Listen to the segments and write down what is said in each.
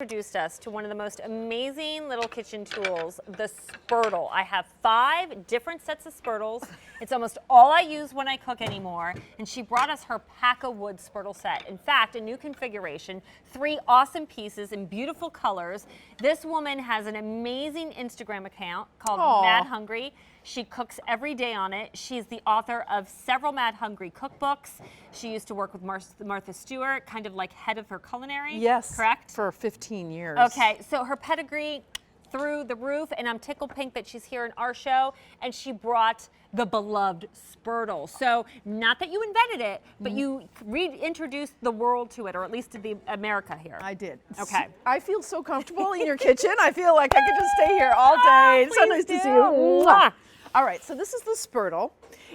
introduced us to one of the most amazing little kitchen tools, the Spurtle. I have 5 different sets of Spurtles. It's almost all I use when I cook anymore. And she brought us her Pakka wood Spurtle set. In fact, a new configuration, 3 awesome pieces in beautiful colors. This woman has an amazing Instagram account called Mad Hungry. She cooks every day on it. She's the author of several Mad Hungry cookbooks. She used to work with Martha Stewart, kind of like head of her culinary. Yes, correct? For 15 years. Okay, so her pedigree through the roof, and I'm tickled pink that she's here in our show, and she brought the beloved Spurtle. So not that you invented it, but you reintroduced the world to it, or at least to the America here. I did. Okay. I feel so comfortable in your kitchen. I feel like I could just stay here all day. It's so nice to see you. Mwah. All right, so this is the Spurtle.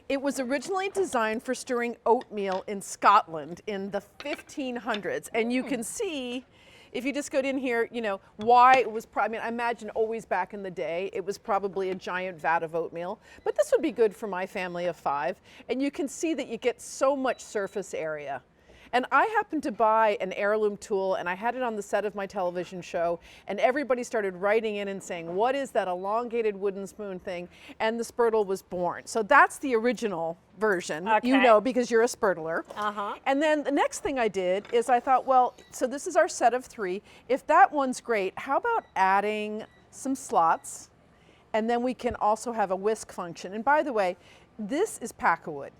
It was originally designed for stirring oatmeal in Scotland in the 1500s, and you can see, if you just go in here, you know, why it was, I mean, I imagine always back in the day, it was probably a giant vat of oatmeal, but this would be good for my family of 5, and you can see that you get so much surface area. And I happened to buy an heirloom tool, and I had it on the set of my television show, and everybody started writing in and saying, what is that elongated wooden spoon thing? And the Spurtle was born. So that's the original version, you know, because you're a Spurtler. And then the next thing I did is I thought, well, so this is our set of 3. If that one's great, how about adding some slots? And then we can also have a whisk function. And by the way, this is Pakka wood,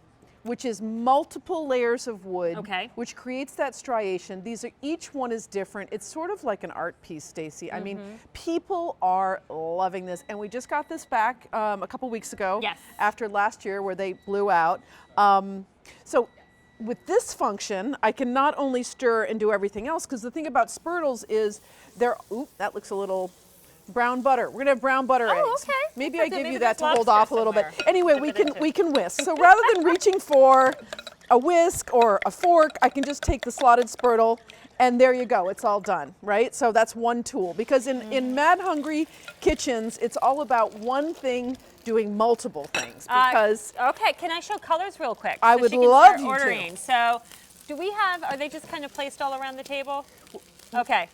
which is multiple layers of wood, which creates that striation. These are, each one is different. It's sort of like an art piece, Stacy. I mean, people are loving this. And we just got this back a couple weeks ago, after last year where they blew out. So with this function, I can not only stir and do everything else, because the thing about Spurtles is they're, oop, that looks a little, brown butter. We're gonna have brown butter eggs. Maybe I give you that to hold off a little bit. Anyway, we can whisk. So rather than reaching for a whisk or a fork, I can just take the slotted Spurtle, and there you go. It's all done, right? So that's one tool. Because in Mad Hungry kitchens, it's all about one thing doing multiple things. Because okay, can I show colors real quick? I would love you ordering. to. So, do we have? Are they just kind of placed all around the table? Okay.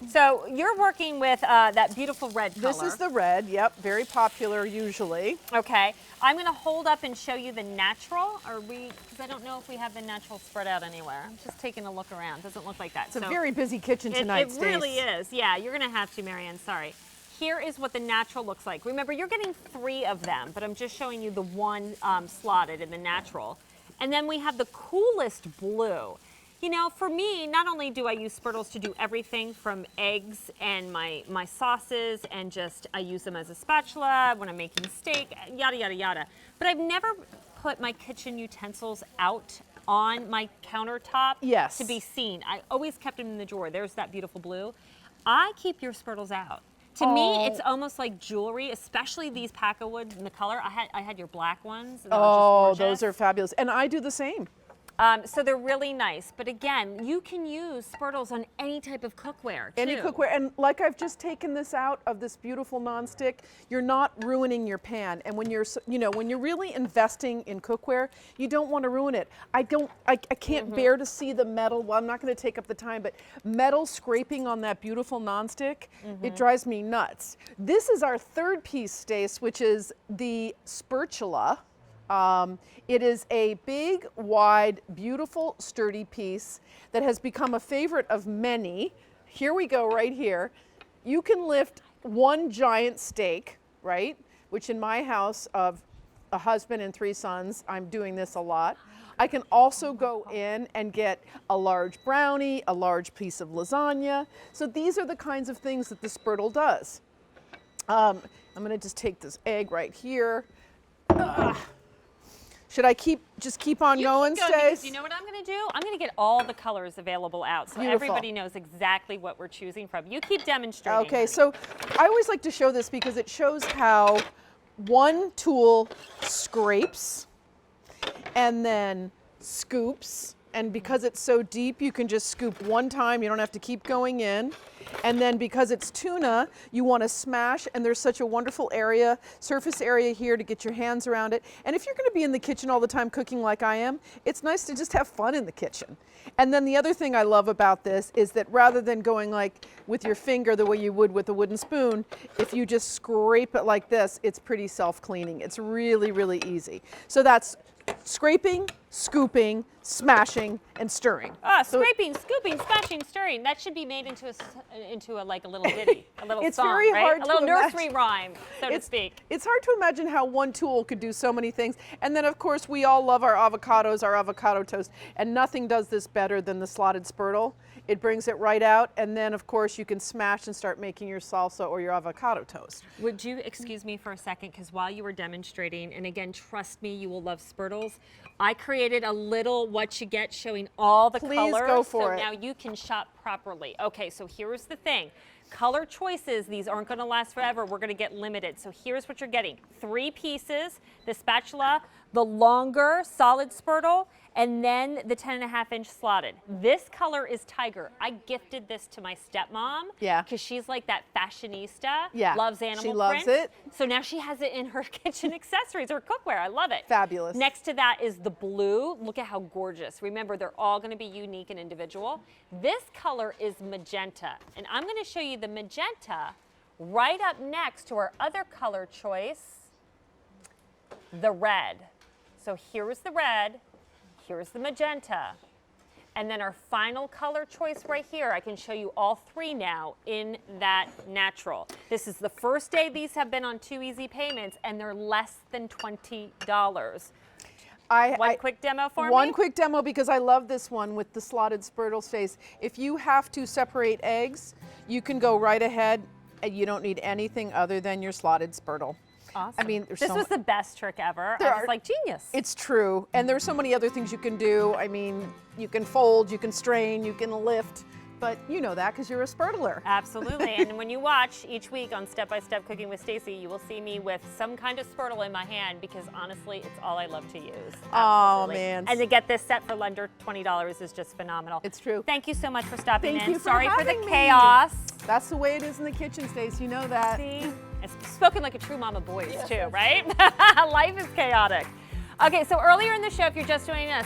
So you're working with that beautiful red color. This is the red, yep, very popular usually. Okay, I'm gonna hold up and show you the natural, because I don't know if we have the natural spread out anywhere. I'm just taking a look around, doesn't look like that. It's a very busy kitchen tonight, It really is, yeah, you're gonna have to, Marianne, sorry. Here is what the natural looks like. Remember, you're getting 3 of them, but I'm just showing you the one slotted in the natural. And then we have the coolest blue. You know, for me, not only do I use Spurtles to do everything from eggs and my sauces, and just I use them as a spatula when I'm making steak, yada, yada, yada. But I've never put my kitchen utensils out on my countertop to be seen. I always kept them in the drawer. There's that beautiful blue. I keep your Spurtles out. To me, it's almost like jewelry, especially these Pakka wood in the color. I had your black ones. And those are fabulous. And I do the same. So they're really nice, but again, you can use Spurtles on any type of cookware too. Any cookware, and like I've just taken this out of this beautiful nonstick, you're not ruining your pan. And when you're, you know, when you're really investing in cookware, you don't want to ruin it. I can't bear to see the metal. Well, I'm not going to take up the time, but metal scraping on that beautiful nonstick, it drives me nuts. This is our 3rd piece, Stace, which is the spatula. It is a big, wide, beautiful, sturdy piece that has become a favorite of many. Here we go, right here. You can lift one giant steak, right? Which in my house of a husband and 3 sons, I'm doing this a lot. I can also go in and get a large brownie, a large piece of lasagna. So these are the kinds of things that the Spurtle does. I'm gonna just take this egg right here. Should I just keep on going, Stace? You know what I'm going to do? I'm going to get all the colors available out so everybody knows exactly what we're choosing from. You keep demonstrating. Okay, so I always like to show this because it shows how one tool scrapes and then scoops and because it's so deep, you can just scoop one time. You don't have to keep going in. And then because it's tuna, you want to smash, and there's such a wonderful area, surface area here to get your hands around it. And if you're going to be in the kitchen all the time cooking like I am, it's nice to just have fun in the kitchen. And then the other thing I love about this is that rather than going like with your finger the way you would with a wooden spoon, if you just scrape it like this, it's pretty self-cleaning. It's really, really easy. So that's scraping, scooping, smashing, and stirring. Scraping, scooping, smashing, stirring. That should be made into a like a little ditty, a little It's song, very right? hard A to little imagine. nursery rhyme, so to speak. It's hard to imagine how one tool could do so many things. And then, of course, we all love our avocados, our avocado toast, and nothing does this better than the slotted Spurtle. It brings it right out, and then, of course, you can smash and start making your salsa or your avocado toast. Would you excuse me for a second? Because while you were demonstrating, and again, trust me, you will love Spurtles, I created a little what you get showing all the Please colors. go for it. So now you can shop properly. Okay, so here's the thing. Color choices, these aren't going to last forever. We're going to get limited. So here's what you're getting. 3 pieces, the spatula, the longer solid Spurtle, and then the 10.5-inch slotted. This color is tiger. I gifted this to my stepmom. Yeah. Because she's like that fashionista. Yeah, Loves animal she loves print. it. So now she has it in her kitchen accessories or cookware. I love it. Fabulous. Next to that is the blue. Look at how gorgeous. Remember, they're all going to be unique and individual. This color is magenta, and I'm going to show you the magenta right up next to our other color choice, the red. So here's the red, here's the magenta, and then our final color choice right here. I can show you all 3 now in that natural. This is the first day these have been on 2 easy payments, and they're less than $20. One quick demo for me? One quick demo, because I love this one with the slotted Spurtle face. If you have to separate eggs, you can go right ahead, and you don't need anything other than your slotted Spurtle. Awesome. I mean, there's this so was the best trick ever. There I was are- like, genius. It's true, and there's so many other things you can do. I mean, you can fold, you can strain, you can lift, but you know that because you're a Spurtler. Absolutely. And when you watch each week on Step by Step Cooking with Stacy, you will see me with some kind of Spurtle in my hand because honestly, it's all I love to use. Oh, Absolutely. man. And to get this set for under $20 is just phenomenal. It's true. Thank you so much for stopping Thank in. you for Sorry for the having me. chaos. That's the way it is in the kitchen, Stace. You know that. See? It's spoken like a true mama boys too, right? Life is chaotic. Okay, so earlier in the show, if you're just joining us,